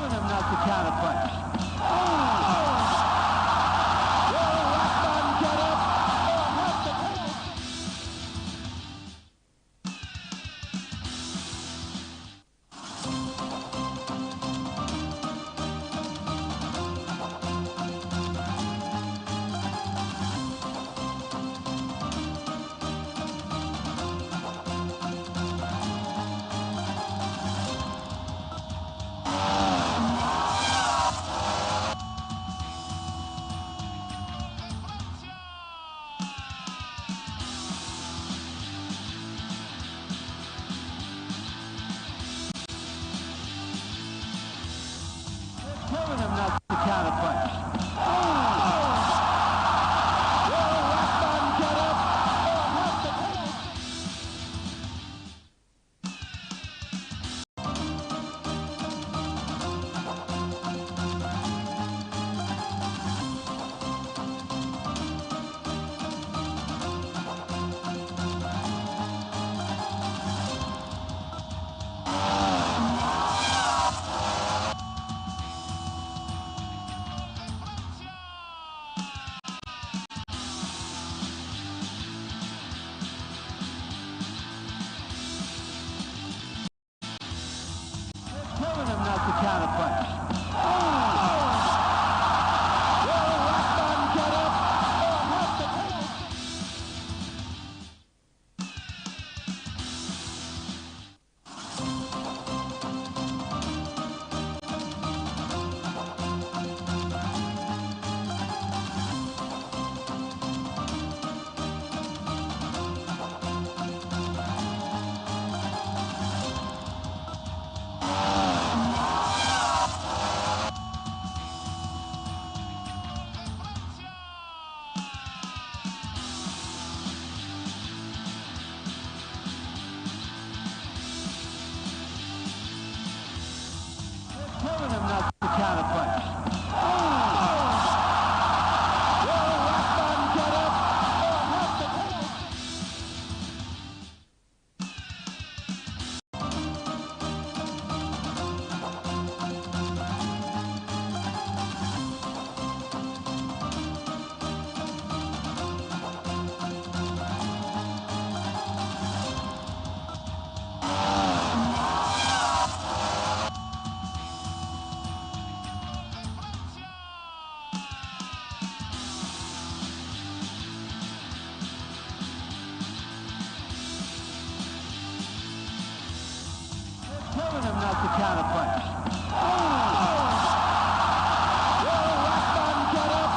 telling him not to counterpunch. Left arm get up. Telling him not to counterpunch. Left arm get up. Telling him not to counterpunch. Left arm get up. Telling him not to counterpunch. Left arm get up. Telling him not to counterpunch. Left arm get up.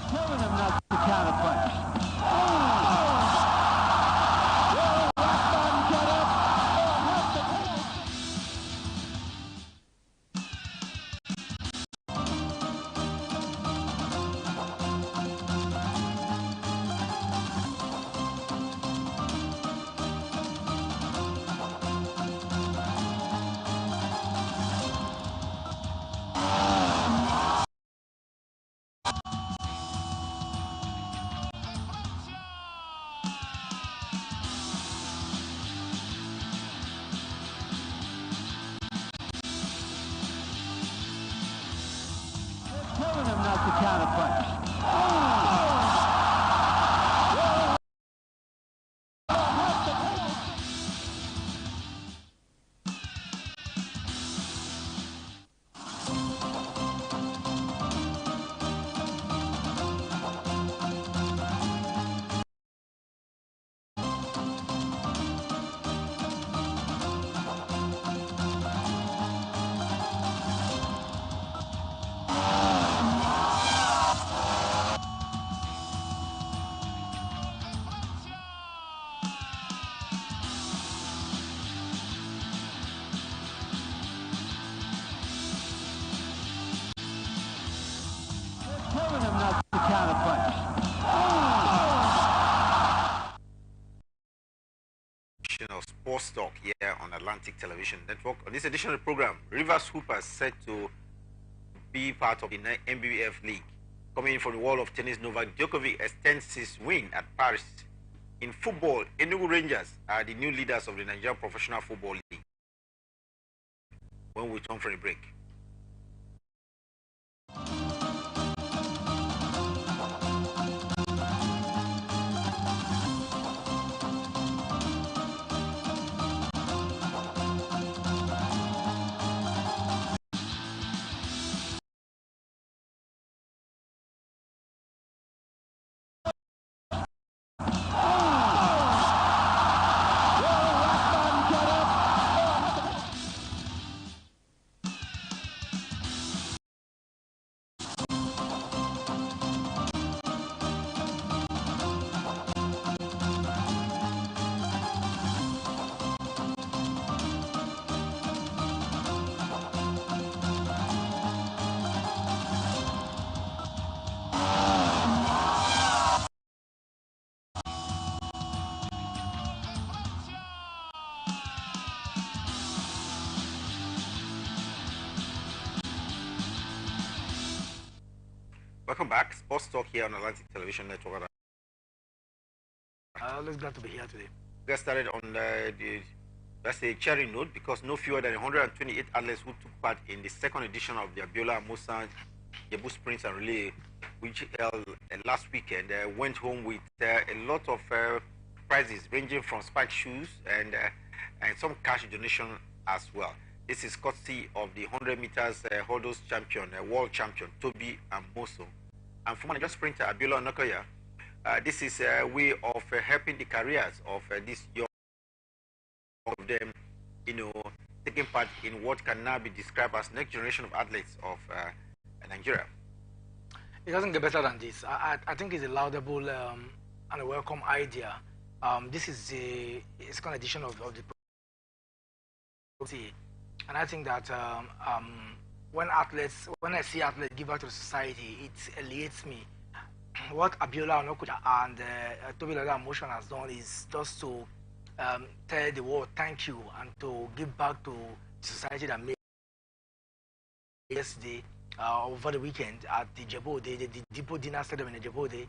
Telling him not to counterpunch. Left arm get up. Telling him not to counterpunch. of Sports Talk here on Atlantic Television Network. On this edition of the program, Rivers Hoopers set to be part of the NBBF League. Coming in from the world of tennis, Novak Djokovic extends his win at Paris. In football, Enugu Rangers are the new leaders of the Nigerian Professional Football League. When we return from the break. Welcome back. Sports Talk here on Atlantic Television Network. Let's glad to be here today. Get started on that's a cherry note because no fewer than 128 athletes who took part in the second edition of the Abiola Musa Jebu Sprints and Relay, which held last weekend, went home with a lot of prizes ranging from spike shoes and some cash donation as well. This is courtesy of the 100 meters hurdles champion, world champion, Toby Amoso. And former Nigerian sprinter, Abiola Onakoya. This is a way of helping the careers of these young of them, taking part in what can now be described as next generation of athletes of Nigeria. It doesn't get better than this. I think it's a laudable and a welcome idea. This is a second edition of the program. And I think that when I see athletes give back to society, it elates me. What Abiola Onokuja and Toby Motion has done is just to tell the world thank you and to give back to society that made yesterday over the weekend at the Jebode, the Depot Dinner Stadium in the Jebode.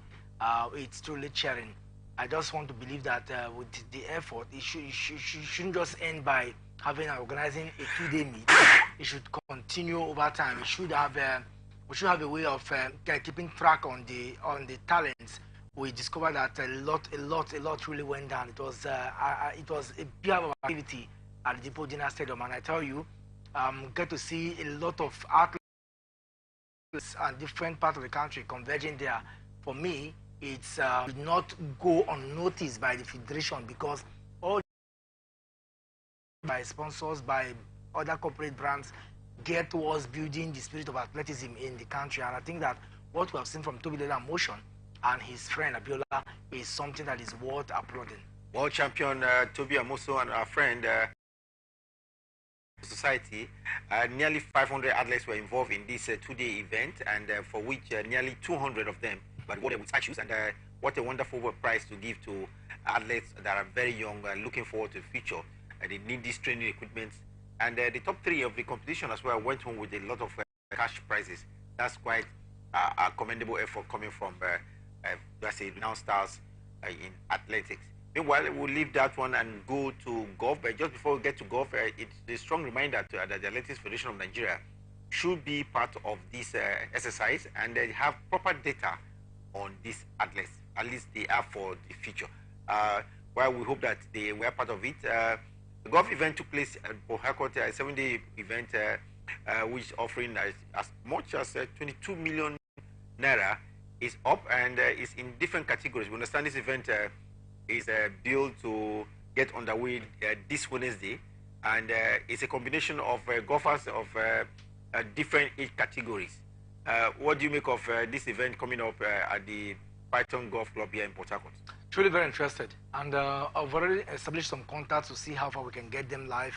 It's truly cheering. I just want to believe that with the effort, it shouldn't just end by organizing a 2-day meet. It should continue over time. We should have a way of keeping track on the talents. We discovered that a lot really went down. It was a big activity at the Depot Dinner Stadium, and I tell you, get to see a lot of athletes and different parts of the country converging there. For me, it's did not go unnoticed by the federation because all by sponsors, by other corporate brands, geared towards building the spirit of athleticism in the country. And I think that what we have seen from Toby Motion and his friend Abiola is something that is worth applauding. World champion Toby Amoso and our friend society, nearly 500 athletes were involved in this 2-day event, and for which nearly 200 of them were rewarded with statues. And what a wonderful prize to give to athletes that are very young, looking forward to the future. They need this training equipment. And the top 3 of the competition as well went home with a lot of cash prizes. That's quite a commendable effort coming from, let's say, renowned stars in athletics. Meanwhile, we'll leave that one and go to golf. But just before we get to golf, it's a strong reminder that the Athletics Federation of Nigeria should be part of this exercise, and they have proper data on these athletes. At least they are for the future. While we hope that they were part of it, the golf event took place at Port Harcourt, a 7-day event, which is offering as much as 22 million naira. Is up and is in different categories. We understand this event is built to get underway this Wednesday, and it's a combination of golfers of different age categories. What do you make of this event coming up at the Python Golf Club here in Port Harcourt? Truly very interested, and I've already established some contacts to see how far we can get them live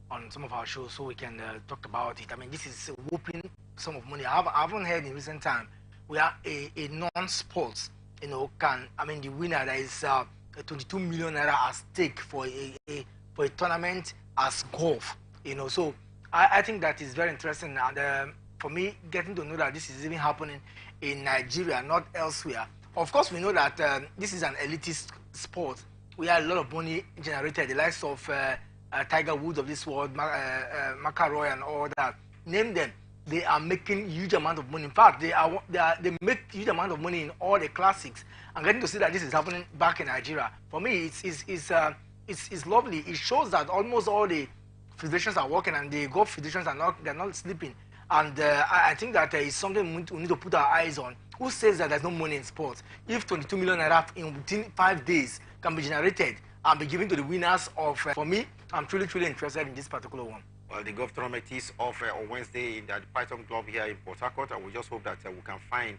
on some of our shows so we can talk about it. I mean, this is a whooping sum of money. I haven't heard in recent time where a non-sports, the winner, there is a 22 million naira at stake for a for a tournament as golf. So I think that is very interesting. And for me, getting to know that this is even happening in Nigeria, not elsewhere. Of course, we know that this is an elitist sport. We have a lot of money generated. The likes of Tiger Woods of this world, McIlroy and all that. Name them. They are making huge amount of money. In fact, they make huge amount of money in all the classics. I'm getting to see that this is happening back in Nigeria. For me, it's lovely. It shows that almost all the federations are working, and the golf federations they're not sleeping. And I think that is something we need to put our eyes on. Who says that there's no money in sports? If 22 million naira in within 5 days can be generated and be given to the winners of, for me, I'm truly interested in this particular one. Well, the golf tournament is off on Wednesday in the Python Club here in Port Harcourt, and we just hope that we can find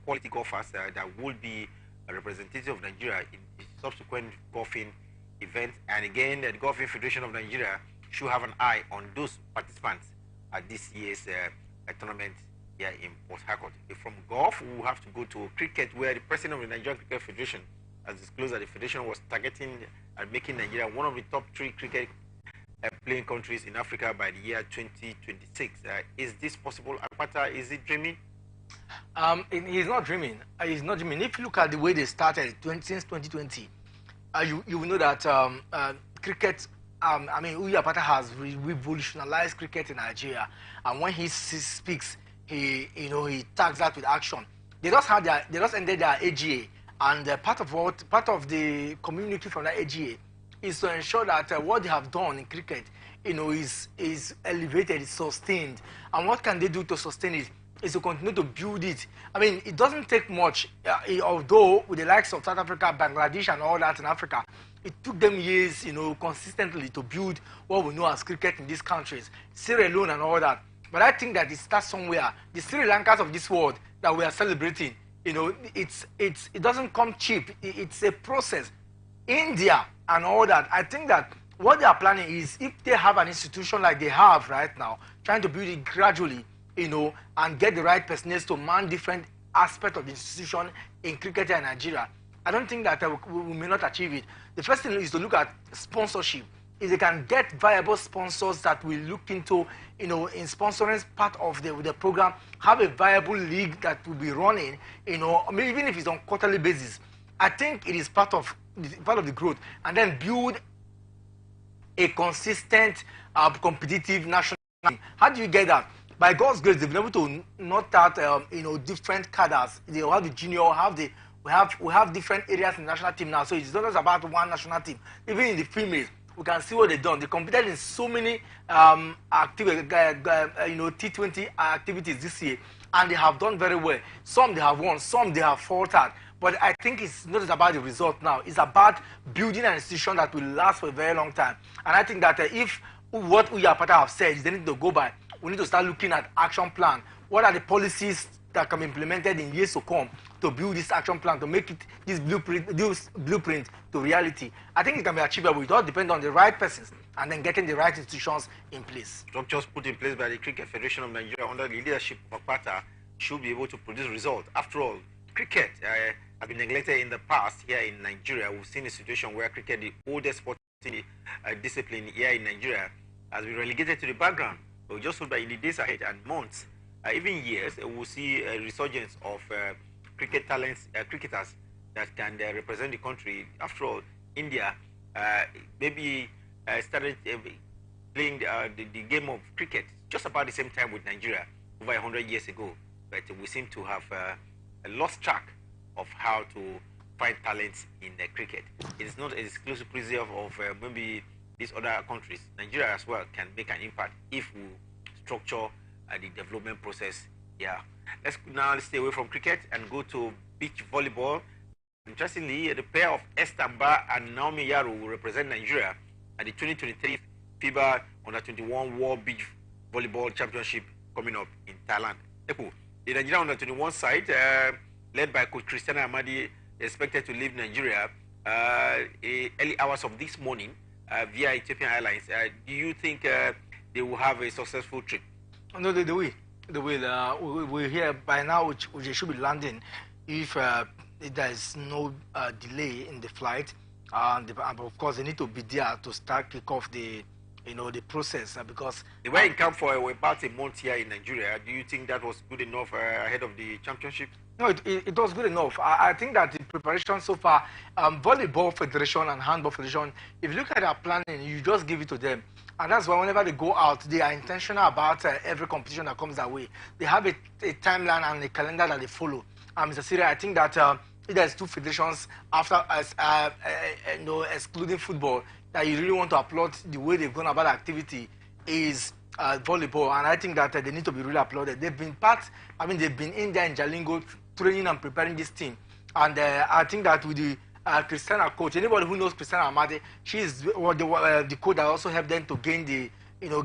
quality golfers that will be a representative of Nigeria in the subsequent golfing events. And again, the Golfing Federation of Nigeria should have an eye on those participants at this year's tournament here in Port Harcourt. From golf, we will have to go to cricket, where the president of the Nigerian Cricket Federation has disclosed that the federation was targeting and making Nigeria one of the top 3 cricket playing countries in Africa by the year 2026. Is this possible? Akpata, is it dreaming? He's not dreaming. He's not dreaming. If you look at the way they started since 2020, you will know that cricket. Uyi Apata has revolutionized cricket in Nigeria, and when he speaks, he tags that with action. They just ended their AGA, and part of the community from that AGA is to ensure that what they have done in cricket, is elevated, is sustained. And what can they do to sustain it? Is to continue to build it. It doesn't take much, although with the likes of South Africa, Bangladesh, and all that in Africa, it took them years, consistently to build what we know as cricket in these countries, Sierra Leone and all that. But I think that it starts somewhere. The Sri Lankas of this world that we are celebrating, it doesn't come cheap. It's a process. India and all that. I think that what they are planning is, if they have an institution like they have right now, trying to build it gradually, and get the right personnel to man different aspects of the institution in cricket in Nigeria, I don't think that we may not achieve it. The first thing is to look at sponsorship. If they can get viable sponsors that will look into, in sponsoring part of the program, have a viable league that will be running, even if it's on quarterly basis, I think it is part of the growth, and then build a consistent, competitive national team. How do you get that? By God's grace, they've been able to knock out, different cadres. They have the junior, we have different areas in the national team now. So it's not just about one national team. Even in the females, we can see what they've done. They competed in so many T20 activities this year, and they have done very well. Some they have won, some they have faltered. But I think it's not just about the result now. It's about building an institution that will last for a very long time. And I think that if what Uyi Apata have said is they need to go by, we need to start looking at action plan. What are the policies that can be implemented in years to come to build this action plan, to make this blueprint to reality? I think it can be achievable. It all depends on the right persons and then getting the right institutions in place. Structures put in place by the Cricket Federation of Nigeria under the leadership of Apata should be able to produce results. After all, cricket has been neglected in the past here in Nigeria. We've seen a situation where cricket, the oldest sporting discipline here in Nigeria, has been relegated to the background. We just hope that in the days ahead and months, even years, we'll see a resurgence of cricket talents, cricketers that can represent the country. After all, India maybe started playing the game of cricket just about the same time with Nigeria over 100 years ago. But we seem to have lost track of how to find talents in cricket. It is not an exclusive preserve of maybe these other countries. Nigeria as well can make an impact if we structure the development process. Yeah. Let's now stay away from cricket and go to beach volleyball. Interestingly, the pair of Estamba and Naomi Yaro will represent Nigeria at the 2023 FIBA Under-21 World Beach Volleyball Championship coming up in Thailand. The Nigeria Under-21 side, led by Coach Christiana Amadi, is expected to leave Nigeria early hours of this morning via Ethiopian Airlines. Do you think they will have a successful trip? No, they will. They will. We're here by now, which they should be landing if there is no delay in the flight. And of course, they need to be there to start kick off the the process because they were in camp for about a month here in Nigeria. Do you think that was good enough ahead of the championship? No, it was good enough. I think that the preparation so far, Volleyball Federation and Handball Federation, if you look at their planning, you just give it to them. And that's why whenever they go out, they are intentional about every competition that comes their way. They have a timeline and a calendar that they follow. Mr. Siri, I think that there's two federations after excluding football that you really want to applaud the way they've gone about the activity is volleyball, and I think that they need to be really applauded. They've been they've been in there in Jalingo training and preparing this team, and I think that with the Christiana coach, anybody who knows Christiana Amade, she is the coach that also helped them to gain the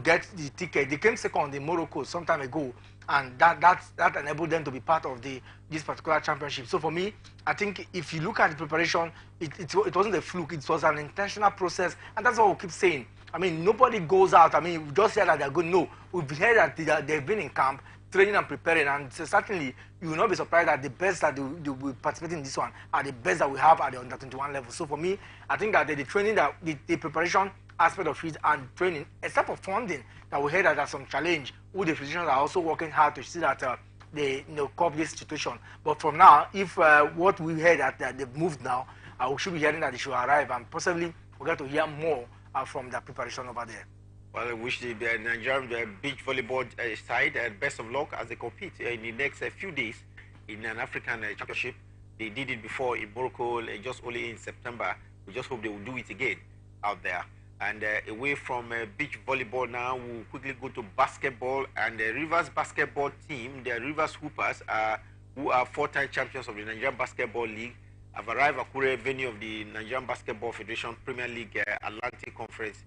get the ticket. They came second in Morocco some time ago, and that enabled them to be part of this particular championship. So for me, I think if you look at the preparation, it wasn't a fluke. It was an intentional process, and that's what we keep saying. I mean, nobody goes out. I mean, we just hear that they're good. No, we've heard that they've been in camp, training and preparing, and certainly you will not be surprised that the best that they will participate in this one are the best that we have at the under 21 level. So for me, I think that the training, that the preparation aspect of it and training, except for funding, that we heard that there's some challenge. Who the physicians are also working hard to see that they cope this situation. But from now, if what we heard that they've moved now, we should be hearing that they should arrive, and possibly we'll get to hear more from the preparation over there. Well, I wish the Nigerian beach volleyball side best of luck as they compete in the next few days in an African championship. They did it before in Morocco, just only in September. We just hope they will do it again out there. And away from beach volleyball now, we'll quickly go to basketball. And the Rivers basketball team, the Rivers Hoopers, who are four-time champions of the Nigerian Basketball League, have arrived at Akure, venue of the Nigerian Basketball Federation Premier League Atlantic Conference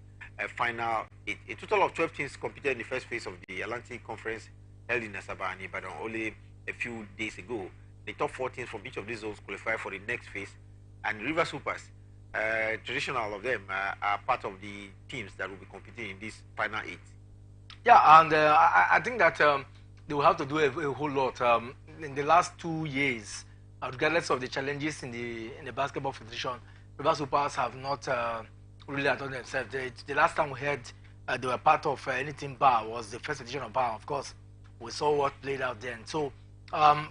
final. A total of 12 teams competed in the first phase of the Atlantic Conference held in Asaba and Ibadan only a few days ago. The top 4 teams from each of these zones qualify for the next phase, and River Supers, traditional of them, are part of the teams that will be competing in this final 8. Yeah, and I think that they will have to do a whole lot in the last 2 years, regardless of the challenges in the basketball federation. River Supers have not really done themselves. The last time we heard they were part of anything bar was the first edition of bar. Of course, we saw what played out then. So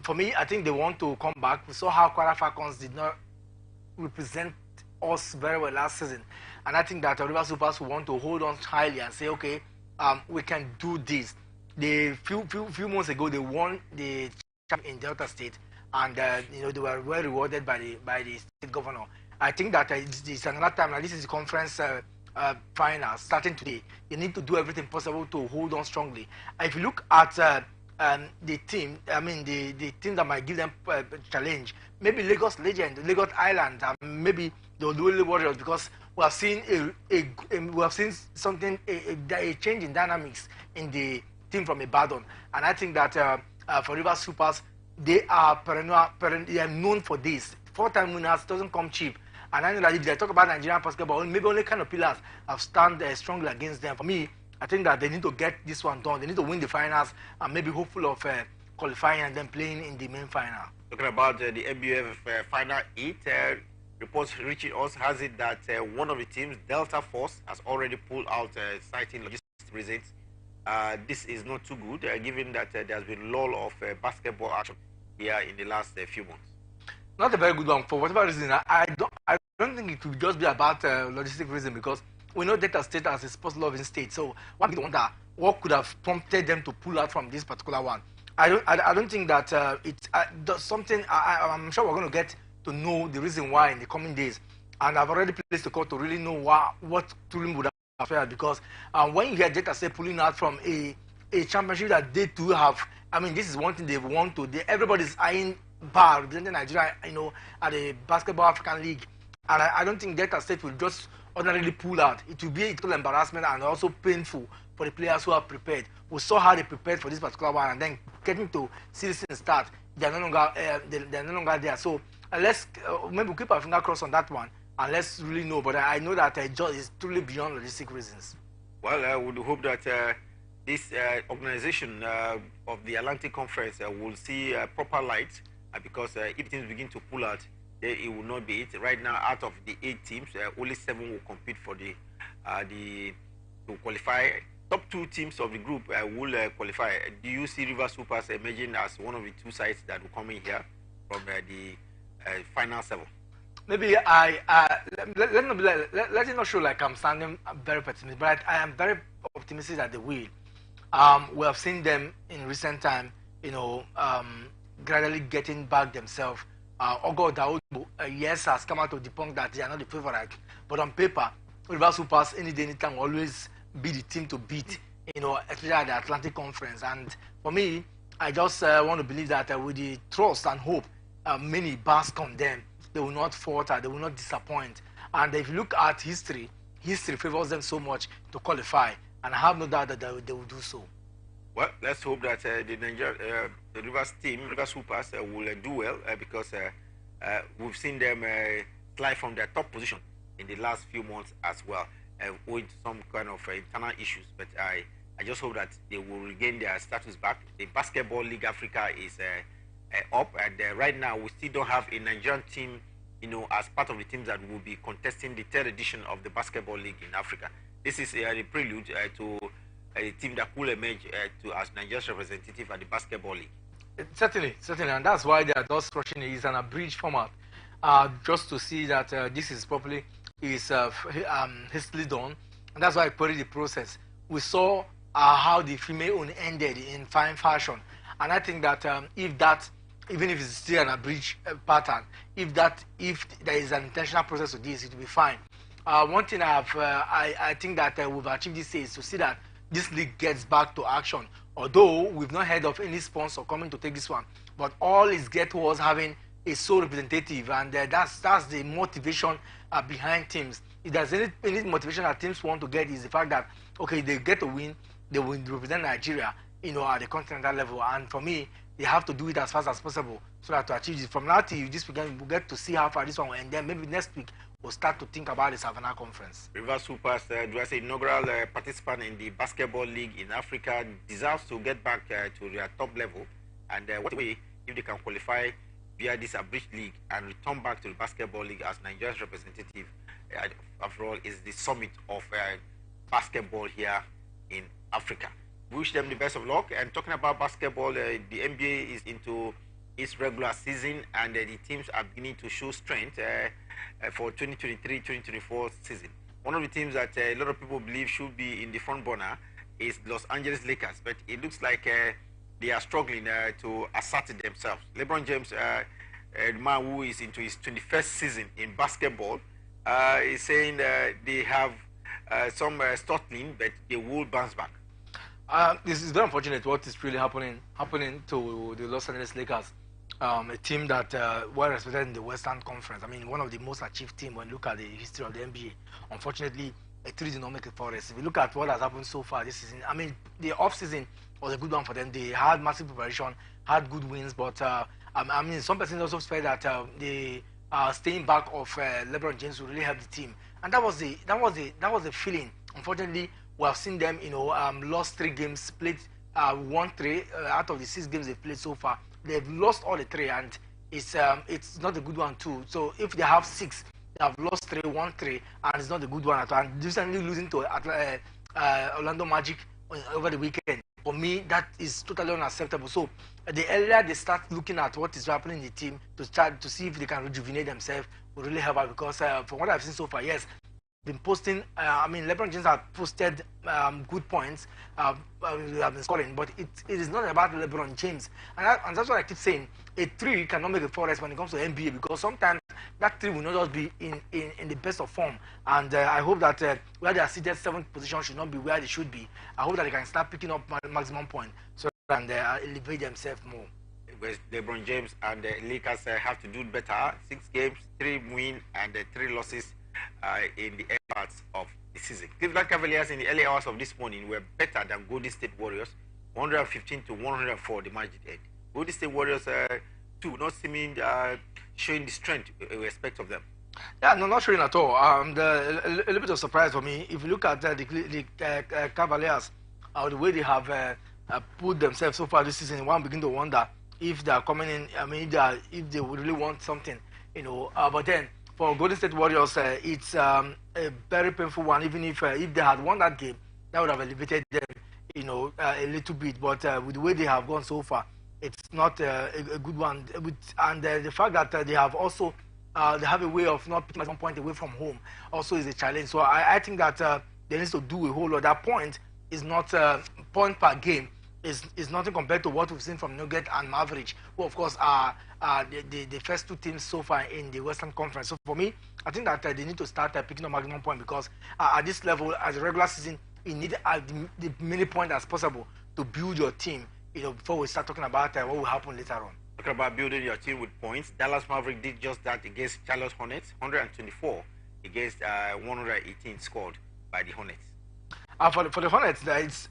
for me, I think they want to come back. We saw how Kwara Falcons did not represent us very well last season, and I think that River Supers will want to hold on highly and say, okay, we can do this. The few months ago, they won the championship in Delta State, and they were well rewarded by the state governor. I think that it's another time. Now, this is the conference final starting today. You need to do everything possible to hold on strongly. If you look at the team, I mean the team that might give them a challenge, maybe Lagos Legend, Lagos Island, maybe the Oluwole Warriors, because we have seen something, a change in dynamics in the team from Ibadan, and I think that for River Supers, they are they are known for this. 4-time winners doesn't come cheap. And I know that if they talk about Nigerian basketball, maybe only kind of pillars have stand strongly against them. For me, I think that they need to get this one done. They need to win the finals and maybe hopeful of qualifying and then playing in the main final. Talking about the NBF final 8, reports reaching us has it that one of the teams, Delta Force, has already pulled out, citing logistic reasons. This is not too good, given that there has been lull of basketball action here in the last few months. Not a very good one for whatever reason. I don't think it could just be about logistic reason, because we know Delta State as a sports loving state. So one can wonder what could have prompted them to pull out from this particular one. I don't think that it does something. I'm sure we're going to get to know the reason why in the coming days, and I've already placed the call to really know what truly would have failed, because when you hear Delta State pulling out from a championship that they too have, I mean, this is one thing they want to. Everybody's eyeing bar representing Nigeria, at the Basketball African League, and I don't think Delta State will just ordinarily pull out. It will be a total embarrassment and also painful for the players who are prepared. We saw how they prepared for this particular one, and then getting to see this start, they're no longer there. So let's maybe keep our finger crossed on that one, and let's really know. But I know that it's truly beyond logistic reasons. Well, I would hope that this organization of the Atlantic Conference will see proper light. Because if teams begin to pull out, it will not be it. Right now, out of the 8 teams, only 7 will compete for the to qualify. Top 2 teams of the group will qualify. Do you see River Supers emerging as one of the 2 sides that will come in here from the final 7? Maybe let it not show like I'm sounding very pessimistic, but I am very optimistic that they will. We have seen them in recent time, gradually getting back themselves. Ogo Daoud, yes, has come out to the point that they are not the favorite, but on paper, River Supers any day, anytime will always be the team to beat, especially at the Atlantic Conference. And for me, I just want to believe that with the trust and hope many bask on them, they will not falter, they will not disappoint. And if you look at history favors them so much to qualify, and I have no doubt that they will do so. Well, let's hope that the Rivers team, River Supers, will do well because we've seen them slide from their top position in the last few months as well, with some kind of internal issues. But I just hope that they will regain their status back. The Basketball League Africa is up, and right now we still don't have a Nigerian team, as part of the teams that will be contesting the 3rd edition of the Basketball League in Africa. This is a prelude to a team that could emerge as Nigeria's representative at the Basketball League. Certainly, and that's why they are just rushing it. It's an abridged format, just to see that this is properly hastily done, and that's why I queried the process. We saw how the female own ended in fine fashion, and I think that even if it's still an abridged pattern, if there is an intentional process to this, it will be fine. One thing I think that we've achieved this is to see that this league gets back to action. Although we've not heard of any sponsor coming to take this one, but all is geared towards having a sole representative, and that's the motivation behind teams. If there's any motivation that teams want to get, is the fact that okay, they get a win, they will represent Nigeria, at the continental level. And for me, they have to do it as fast as possible so that to achieve it. From now till this weekend, we'll get to see how far this one will end. Then maybe next week we'll start to think about the Savannah Conference. River Supers, inaugural participant in the Basketball League in Africa, deserves to get back to their top level. And what way if they can qualify via this abridged league and return back to the Basketball League as Nigeria's representative? After all, is the summit of basketball here in Africa. We wish them the best of luck. And talking about basketball, the NBA is into its regular season, and the teams are beginning to show strength for 2023-2024 season. One of the teams that a lot of people believe should be in the front burner is Los Angeles Lakers, but it looks like they are struggling to assert themselves. LeBron James, the man who is into his 21st season in basketball, is saying they have some stuttling, but they will bounce back. This is very unfortunate what is really happening to the Los Angeles Lakers, a team that well respected in the Western Conference. I mean, one of the most achieved teams when you look at the history of the NBA. Unfortunately, a 3 did not make it for us. If you look at what has happened so far this season, I mean, the off season was a good one for them. They had massive preparation, had good wins, but I mean, some persons also felt that the staying back of LeBron James will really help the team, and that was the feeling. Unfortunately, we have seen them, lost 3 games, played won 3 out of the 6 games they've played so far. They've lost all the 3, and it's not a good one too. So if they have 6, they have lost 3, won 3, and it's not a good one at all. And recently losing to Orlando Magic over the weekend, for me, that is totally unacceptable. So the earlier they start looking at what is happening in the team to start to see if they can rejuvenate themselves, will really help out. Because from what I've seen so far, yes, been posting. I mean, LeBron James has posted good points. Have been scoring, but it is not about LeBron James, and that's what I keep saying. A 3 cannot make a forest when it comes to NBA, because sometimes that 3 will not just be in the best of form. And I hope that where they are seated 7th position should not be where they should be. I hope that they can start picking up maximum point so that they elevate themselves more. With LeBron James and the Lakers have to do better. 6 games, 3 wins, and 3 losses in the early parts of the season. Cleveland Cavaliers in the early hours of this morning were better than Golden State Warriors, 115-104 the margin end. Golden State Warriors too not seeming showing the strength we expect of them. Yeah, no, not showing at all. A little bit of surprise for me. If you look at the Cavaliers, the way they have put themselves so far this season, one begin to wonder if they are coming in. I mean, if they really want something But then for Golden State Warriors, it's a very painful one. Even if they had won that game, that would have elevated them, a little bit. But with the way they have gone so far, it's not a good one. And the fact that they have also they have a way of not picking at one point away from home also is a challenge. So I think that they need to do a whole lot. That point is not point per game. Is nothing compared to what we've seen from Nugget and Mavericks, who of course are the first two teams so far in the Western Conference. So for me, I think that they need to start picking up maximum point, because at this level, as a regular season, you need the many points as possible to build your team. Before we start talking about what will happen later on. Talking about building your team with points, Dallas Maverick did just that against Charlotte Hornets, 124 against 118 scored by the Hornets. For the Hornets,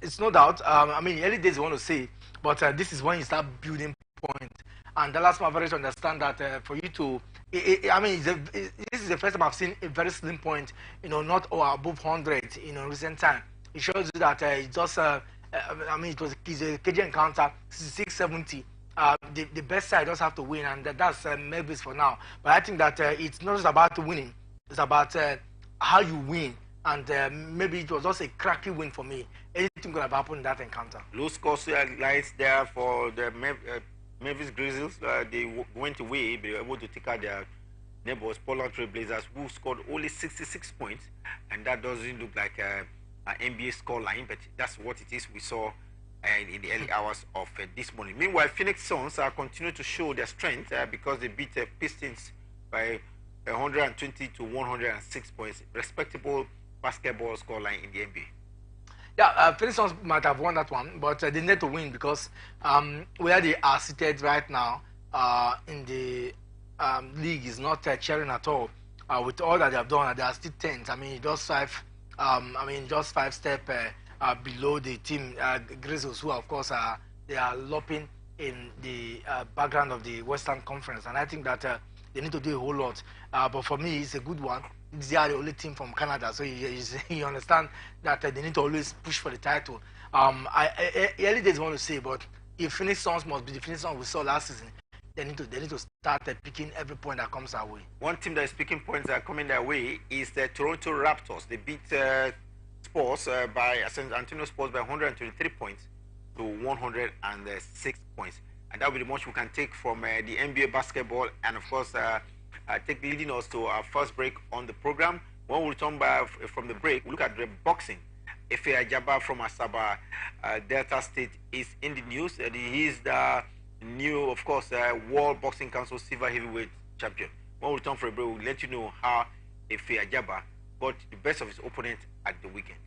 it's no doubt. Early days you want to say, but this is when you start building points. And Dallas Mavericks understand that for you to, this is the first time I've seen a very slim point, not above 100 in recent time. It shows you that it just, it was a KG encounter, 66-70. The best side does have to win, and that's Mavis for now. But I think that it's not just about winning; it's about how you win. And maybe it was just a cracky win for me. Anything could have happened in that encounter. Low score lights there for the Memphis Grizzlies. They went away, they were able to take out their neighbors, Portland Trail Blazers, who scored only 66 points. And that doesn't look like an NBA scoreline, but that's what it is we saw in the early hours of this morning. Meanwhile, Phoenix Suns continue to show their strength because they beat Pistons by 120 to 106 points. Respectable basketball scoreline in the NBA. Yeah, Phoenix Suns might have won that one, but they need to win because where they are seated right now in the league is not cheering at all. With all that they have done, they are still 10th. Just 5 steps below the team Grizzlies, who of course they are lopping in the background of the Western Conference, and I think that they need to do a whole lot. But for me, it's a good one. They are the only team from Canada, so you understand that they need to always push for the title. Early days want to say, but if Phoenix Suns must be the Phoenix Suns we saw last season, they need to start picking every point that comes our way. One team that is picking points that are coming their way is the Toronto Raptors. They beat Spurs by San Antonio Spurs by 123 points to 106 points, and that will be the much we can take from the NBA basketball. And of course, take leading us to our first break on the program. When we return back from the break, we look at the boxing. Efe Ajaba from Asaba, Delta State, is in the news. He is the new, of course, World Boxing Council Silver Heavyweight Champion. When we return from the break, we'll let you know how Efe Ajaba got the best of his opponent at the weekend.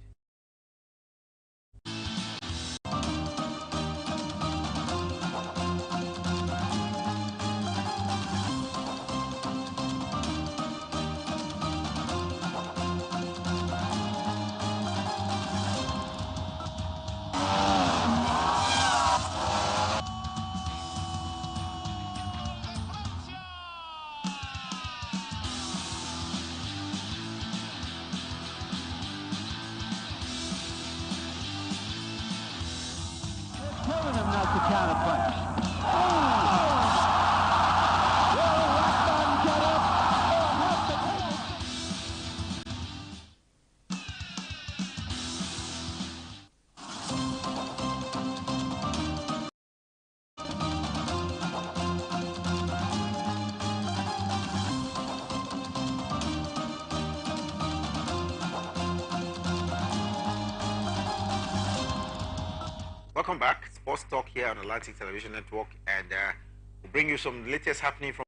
Telling him not to counterpunch. Welcome back, Sports Talk here on Atlantic Television Network, and we'll bring you some latest happening from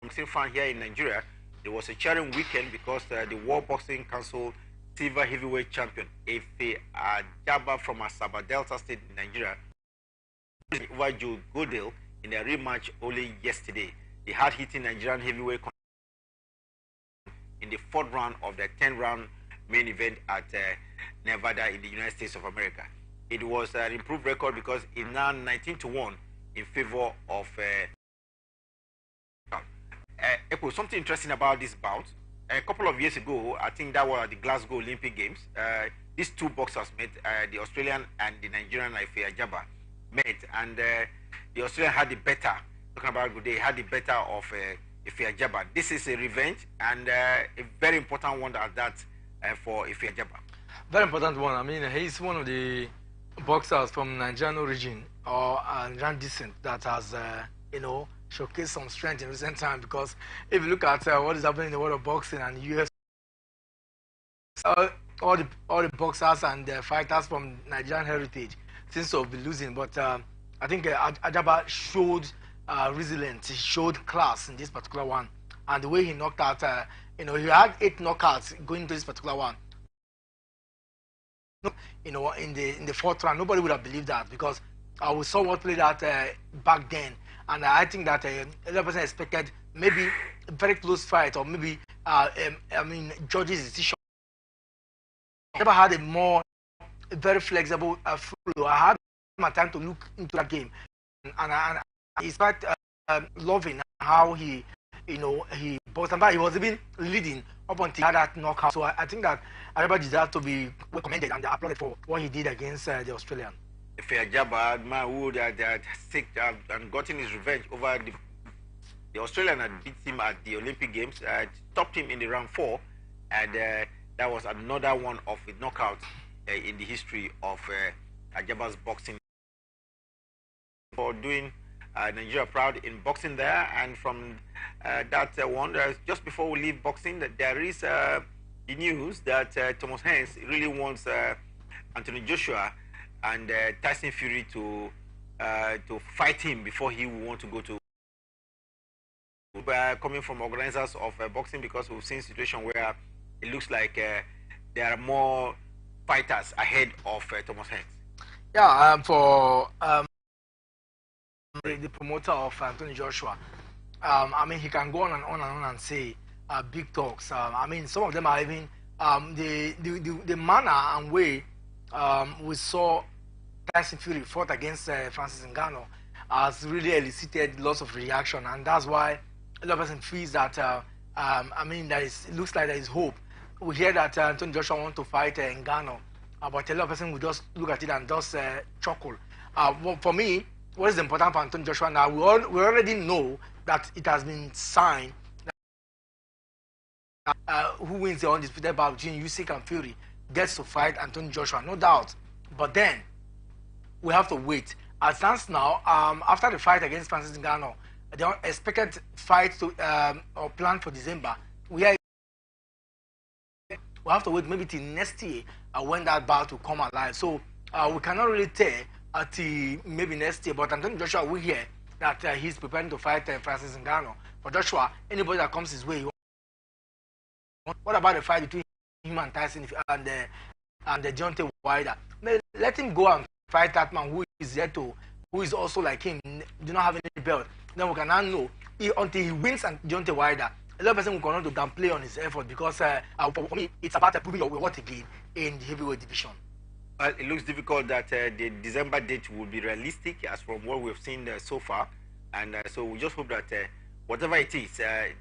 boxing fan here in Nigeria. There was a cheering weekend because the World Boxing Council Silver Heavyweight Champion Efe Ajaba from Asaba, Delta State in Nigeria, over Joe Godale in a rematch only yesterday. The hard-hitting Nigerian heavyweight in the 4th round of the 10th-round main event at Nevada in the United States of America. It was an improved record because it's now 19-1 in favor of something interesting about this bout. A couple of years ago, I think that was at the Glasgow Olympic Games, these two boxers met, the Australian and the Nigerian Efe Ajaba met, and the Australian had the better talking about good day, had the better of Ife Ajaba. This is a revenge and a very important one at that for Ife Ajaba. Very important one. I mean, he's one of the boxers from Nigerian origin or Nigerian descent that has, showcased some strength in recent time. Because if you look at what is happening in the world of boxing and US, all the boxers and fighters from Nigerian heritage seems to be losing. But I think Ajaba showed resilience. He showed class in this particular one, and the way he knocked out, he had 8 knockouts going into this particular one. In the 4th round, nobody would have believed that because we saw what played out back then, and I think that every person expected maybe a very close fight or maybe judges' decision. I never had a very flexible flow. I had my time to look into that game, and he's quite loving how he boxed, and he was even leading up until he had that knockout. So I think that Ajaba deserves to be commended and applauded for what he did against the Australian. If Ajaba, man who had sick and gotten his revenge over the Australian had beat him at the Olympic Games, stopped him in the round 4, and that was another one of the knockouts in the history of Ajaba's boxing for doing Nigeria proud in boxing there. And from that one, just before we leave boxing, there is the news that Thomas Hens really wants Anthony Joshua and Tyson Fury to fight him before he will want to go to. Coming from organizers of boxing, because we've seen a situation where it looks like there are more fighters ahead of Thomas Hens. Yeah, for the promoter of Anthony Joshua, I mean, he can go on and on and on and say big talks. I mean, some of them are even the manner and way we saw Tyson Fury fought against Francis Ngannou has really elicited lots of reaction, and that's why a lot of person feels that I mean, it looks like there is hope. We hear that Anthony Joshua wants to fight Ngannou, but a lot of person will just look at it and just chuckle. Well, for me, what is important for Anthony Joshua now? We already know that it has been signed who wins the undisputed battle between Usyk and Fury gets to fight Anthony Joshua, no doubt. But then we have to wait. As stands now, after the fight against Francis Ngannou, the expected fight to or plan for December, we have to wait maybe till next year when that bout will come alive. So we cannot really tell until maybe next year. But Anthony Joshua will hear that he's preparing to fight Francis Ngannou. For Joshua, anybody that comes his way. What about the fight between him and Tyson and Deontay Wilder? Let him go and fight that man who is also like him, do not have any belt. Then we can now know until he wins and Deontay Wilder. A lot of person will continue to downplay on his effort because for me it's about proving your worth again in the heavyweight division. It looks difficult that the December date will be realistic as from what we've seen so far, and so we just hope that whatever it is,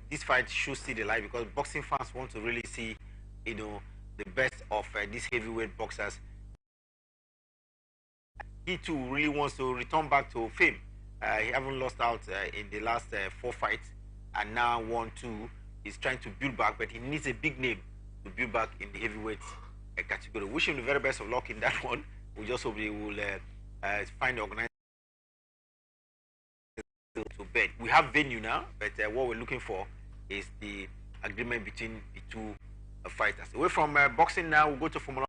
this fight should see the light, because boxing fans want to really see, the best of these heavyweight boxers. He too really wants to return back to fame. He haven't lost out in the last 4 fights, and now 1-2. He's trying to build back, but he needs a big name to build back in the heavyweight category. Wish him the very best of luck in that one. We just hope he will find the organizer to bet. We have venue now, but what we're looking for is the agreement between the two fighters. Away from boxing now, we'll go to Formula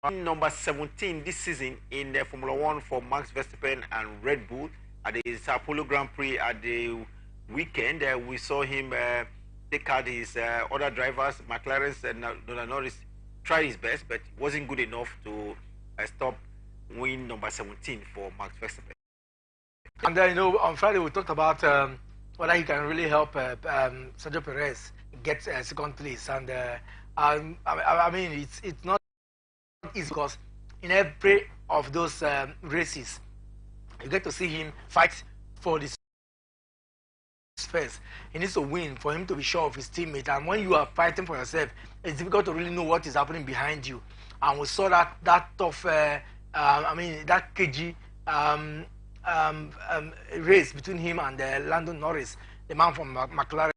1. Number 17 this season in Formula 1 for Max Verstappen and Red Bull at the Sao Paulo Grand Prix at the weekend. We saw him take out his other drivers. McLaren's Norris tried his best, but wasn't good enough to stop win number 17 for Max Verstappen. And then, on Friday we talked about whether he can really help Sergio Perez get second place. And I mean, it's not easy, because in every of those races, you get to see him fight for this first. He needs to win for him to be sure of his teammate. And when you are fighting for yourself, it's difficult to really know what is happening behind you. And we saw that tough, that cagey race between him and Lando Norris, the man from McLaren.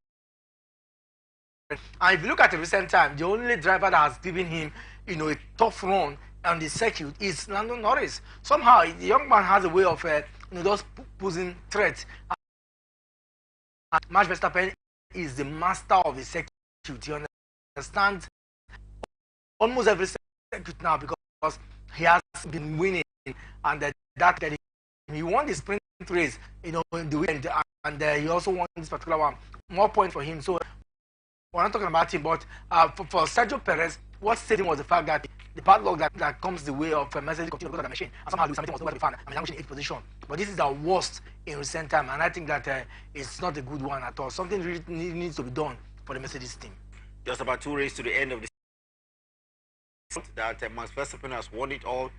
And if you look at the recent time, the only driver that has given him, a tough run on the circuit is Lando Norris. Somehow, the young man has a way of, just posing threats. And Max Verstappen is the master of the circuit. You understand almost every circuit now because he has been winning, and that he won the sprint race, in the weekend, and he also won this particular one. More points for him. So we're not talking about him, but for Sergio Perez, what saved him was the fact that the padlock that comes the way of Mercedes continue to go to the machine, and somehow Lewis Hamilton was nowhere to be found. I mean, I'm in 8th position, but this is the worst in recent time, and I think that it's not a good one at all. Something really needs to be done for the Mercedes team. Just about 2 races to the end of the season, that Max Verstappen has won it all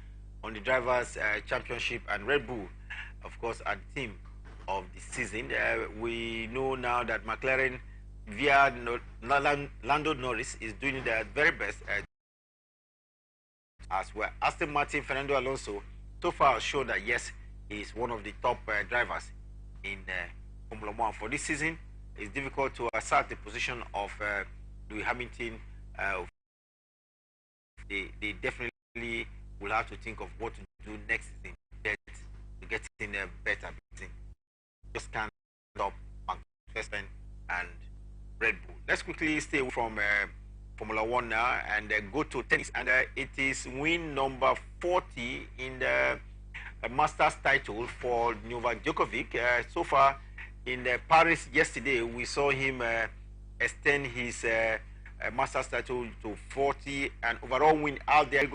on the drivers' championship, and Red Bull, of course, are the team of the season. We know now that McLaren, via Lando Norris, is doing their very best as well. Aston Martin, Fernando Alonso, so far has shown that yes, he is one of the top drivers in Formula 1 for this season. It's difficult to assert the position of Lewis Hamilton. They definitely will have to think of what to do next season to get in a better thing. Just can't stop Max Verstappen and Red Bull. Let's quickly stay away from Formula 1 now and go to tennis. And it is win number 40 in the Masters title for Novak Djokovic. So far in Paris yesterday, we saw him extend his Masters title to 40 and overall win out there.